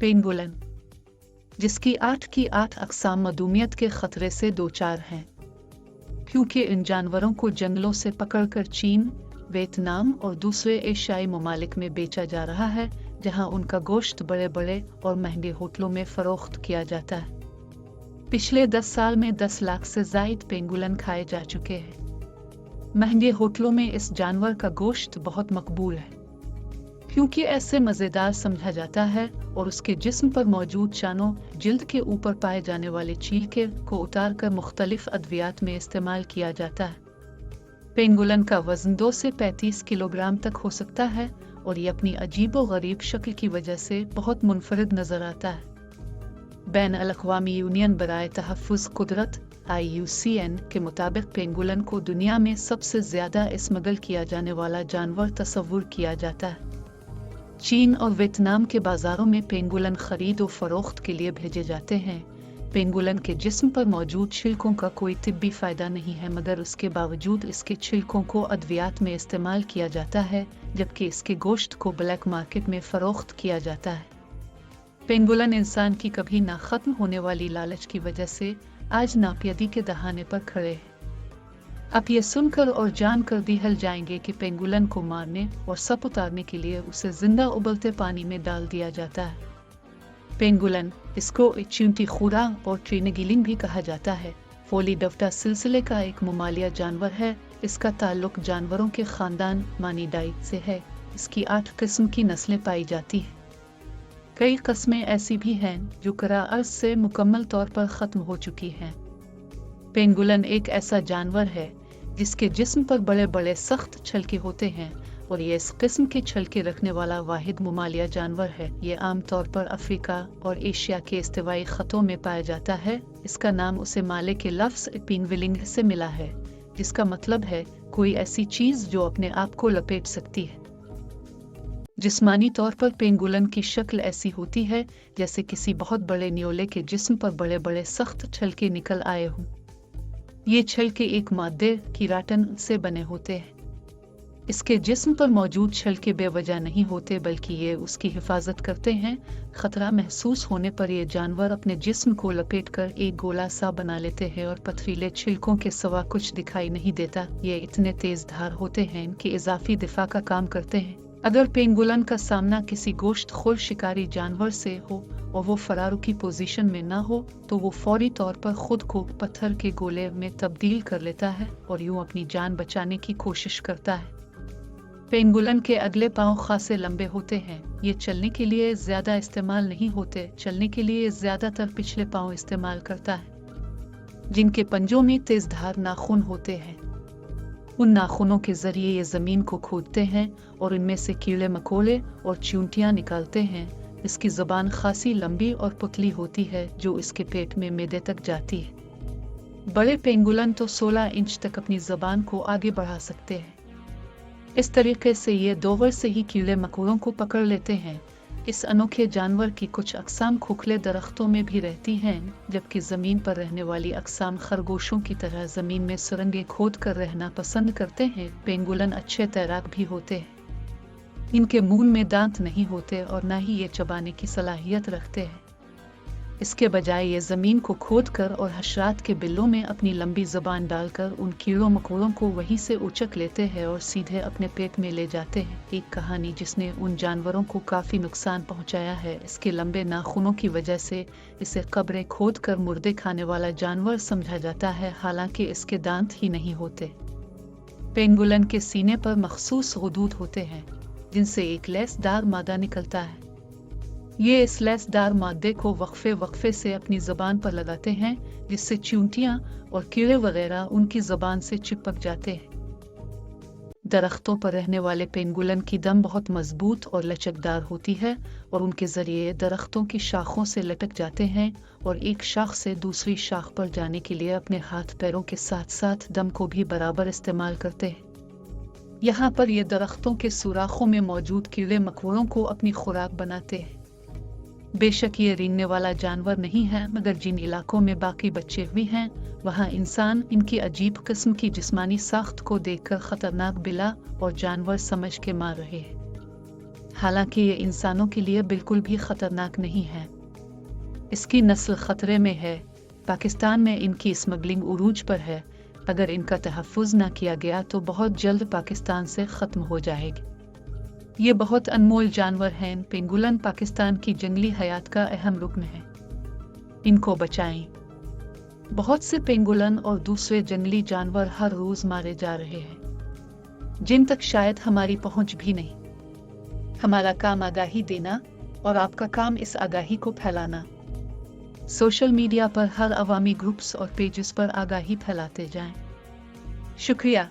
पेंगुलन, जिसकी 8 की 8 अक़साम मधुमियत के खतरे से दोचार हैं, क्योंकि इन जानवरों को जंगलों से पकड़कर चीन, वियतनाम और दूसरे एशियाई ममालिक में बेचा जा रहा है, जहां उनका गोश्त बड़े बड़े और महंगे होटलों में फरोख्त किया जाता है। पिछले 10 साल में 10 लाख से ज़ायद पेंगुलन खाए जा चुके हैं। महंगे होटलों में इस जानवर का गोश्त बहुत मकबूल है, क्योंकि ऐसे मज़ेदार समझा जाता है और उसके जिस्म पर मौजूद चानों, जिल्द के ऊपर पाए जाने वाले चीलके को उतारकर मुख्तलिफ अद्वियात में इस्तेमाल किया जाता है। पेंगुलन का वज़न 2 से 35 किलोग्राम तक हो सकता है और ये अपनी अजीबो-गरीब शक्ल की वजह से बहुत मुनफरिद नज़र आता है। बैन-अल-अक़वामी यूनियन बराए तहफ़्फ़ुज़ क़ुदरत (IUCN) के मुताबिक पेंगुलन को दुनिया में सबसे ज़्यादा स्मगल किया जाने वाला जानवर तस्वुर किया जाता है। चीन और वियतनाम के बाज़ारों में पेंगुलन खरीद और फरोख्त के लिए भेजे जाते हैं। पेंगुलन के जिस्म पर मौजूद छिलकों का कोई तिब्बी फ़ायदा नहीं है, मगर उसके बावजूद इसके छिलकों को अद्वियात में इस्तेमाल किया जाता है, जबकि इसके गोश्त को ब्लैक मार्केट में फ़रोख्त किया जाता है। पेंगुलन इंसान की कभी ना ख़त्म होने वाली लालच की वजह से आज नापियदी के दहाने पर खड़े हैं। अब ये सुनकर और जानकर दिहल जाएंगे कि पेंगुलन को मारने और सप उतारने के लिए उसे जिंदा उबलते पानी में डाल दिया जाता है। पेंगुलन, इसको चींटी खुरा और ट्रिनगिलिंग भी कहा जाता है, फोलिडप्टा सिलसिले का एक ममालिया जानवर है। इसका ताल्लुक जानवरों के ख़ानदान मानिडाई से है। इसकी 8 किस्म की नस्लें पाई जाती हैं। कई किस्में ऐसी भी हैं जो क़रा अर्ज़ से मुकम्मल तौर पर ख़त्म हो चुकी हैं। पेंगुलन एक ऐसा जानवर है जिसके जिस्म पर बड़े बड़े सख्त छलके होते हैं और ये इस किस्म के छलके रखने वाला वाहिद ममालिया जानवर है। ये आम तौर पर अफ्रीका और एशिया के इस्तिवाई ख़तों में पाया जाता है। इसका नाम उसे माले के लफ्ज़ पिंगविलिंग से मिला है, जिसका मतलब है कोई ऐसी चीज़ जो अपने आप को लपेट सकती है। जिस्मानी तौर पर पेंगुलन की शक्ल ऐसी होती है जैसे किसी बहुत बड़े न्योले के जिस्म पर बड़े बड़े सख्त छलके निकल आए हों। ये छलके एक मादे कीराटन से बने होते हैं। इसके जिस्म पर मौजूद छलके बेवजह नहीं होते, बल्कि ये उसकी हिफाजत करते हैं। खतरा महसूस होने पर ये जानवर अपने जिस्म को लपेटकर एक गोला सा बना लेते हैं और पथरीले छिलकों के सिवा कुछ दिखाई नहीं देता। ये इतने तेज धार होते हैं कि इजाफी दिफा का काम करते हैं। अगर पेंगुलन का सामना किसी गोश्तखोर शिकारी जानवर से हो और वो फरारू की पोजीशन में ना हो, तो वो फौरी तौर पर खुद को पत्थर के गोले में तब्दील कर लेता है और यूं अपनी जान बचाने की कोशिश करता है। पेंगुलन के अगले पांव खासे लंबे होते हैं। ये चलने के लिए ज्यादा इस्तेमाल नहीं होते। चलने के लिए ज्यादातर पिछले पांव इस्तेमाल करता है, जिनके पंजों में तेज धार नाखून होते हैं। उन नाखूनों के जरिए ये जमीन को खोदते हैं और इनमें से कीड़े मकोड़े और चींटियां निकालते हैं। इसकी जुबान खासी लंबी और पुतली होती है जो इसके पेट में मैदे तक जाती है। बड़े पेंगुलन तो 16 इंच तक अपनी जुबान को आगे बढ़ा सकते हैं। इस तरीके से ये दोवर से ही कीड़े मकोड़ों को पकड़ लेते हैं। इस अनोखे जानवर की कुछ अक़साम खोखले दरख्तों में भी रहती हैं, जबकि ज़मीन पर रहने वाली अक़साम खरगोशों की तरह ज़मीन में सुरंगें खोद कर रहना पसंद करते हैं। पेंगुलन अच्छे तैराक भी होते हैं। इनके मुंह में दांत नहीं होते और न ही ये चबाने की सलाहियत रखते हैं। इसके बजाय ये ज़मीन को खोद कर और हशरात के बिलों में अपनी लंबी ज़बान डालकर उन कीड़ों मकोड़ों को वहीं से उचक लेते हैं और सीधे अपने पेट में ले जाते हैं। एक कहानी जिसने उन जानवरों को काफ़ी नुकसान पहुंचाया है। इसके लंबे नाखूनों की वजह से इसे कब्रें खोद कर मुर्दे खाने वाला जानवर समझा जाता है, हालांकि इसके दांत ही नहीं होते। पेंगुलन के सीने पर मखसूस हुदूद होते हैं, जिनसे एक लेसदार मादा निकलता है। ये इस लेसदार मादे को वक्फे से अपनी ज़बान पर लगाते हैं, जिससे चींटियां और कीड़े वगैरह उनकी ज़बान से चिपक जाते हैं। दरख्तों पर रहने वाले पेंगुलन की दम बहुत मजबूत और लचकदार होती है और उनके ज़रिए दरख्तों की शाखों से लटक जाते हैं और एक शाख से दूसरी शाख पर जाने के लिए अपने हाथ पैरों के साथ साथ दम को भी बराबर इस्तेमाल करते हैं। यहाँ पर ये दरख्तों के सुराखों में मौजूद कीड़े मकोड़ों को अपनी खुराक बनाते हैं। बेशक ये रेंगने वाला जानवर नहीं है, मगर जिन इलाकों में बाकी बच्चे हुए हैं वहाँ इंसान इनकी अजीब किस्म की जिस्मानी साख्त को देखकर खतरनाक बिला और जानवर समझ के मार रहे हैं। हालांकि ये इंसानों के लिए बिल्कुल भी खतरनाक नहीं है। इसकी नस्ल खतरे में है। पाकिस्तान में इनकी स्मगलिंग उरूज पर है। अगर इनका तहफ़्फ़ुज़ न किया गया तो बहुत जल्द पाकिस्तान से ख़त्म हो जाएगी। ये बहुत अनमोल जानवर हैं। पेंगुलन पाकिस्तान की जंगली हयात का अहम रुकन है। इनको बचाएं। बहुत से पेंगुलन और दूसरे जंगली जानवर हर रोज मारे जा रहे हैं, जिन तक शायद हमारी पहुंच भी नहीं। हमारा काम आगाही देना और आपका काम इस आगाही को फैलाना। सोशल मीडिया पर हर अवामी ग्रुप्स और पेजेस पर आगाही फैलाते जाएं। शुक्रिया।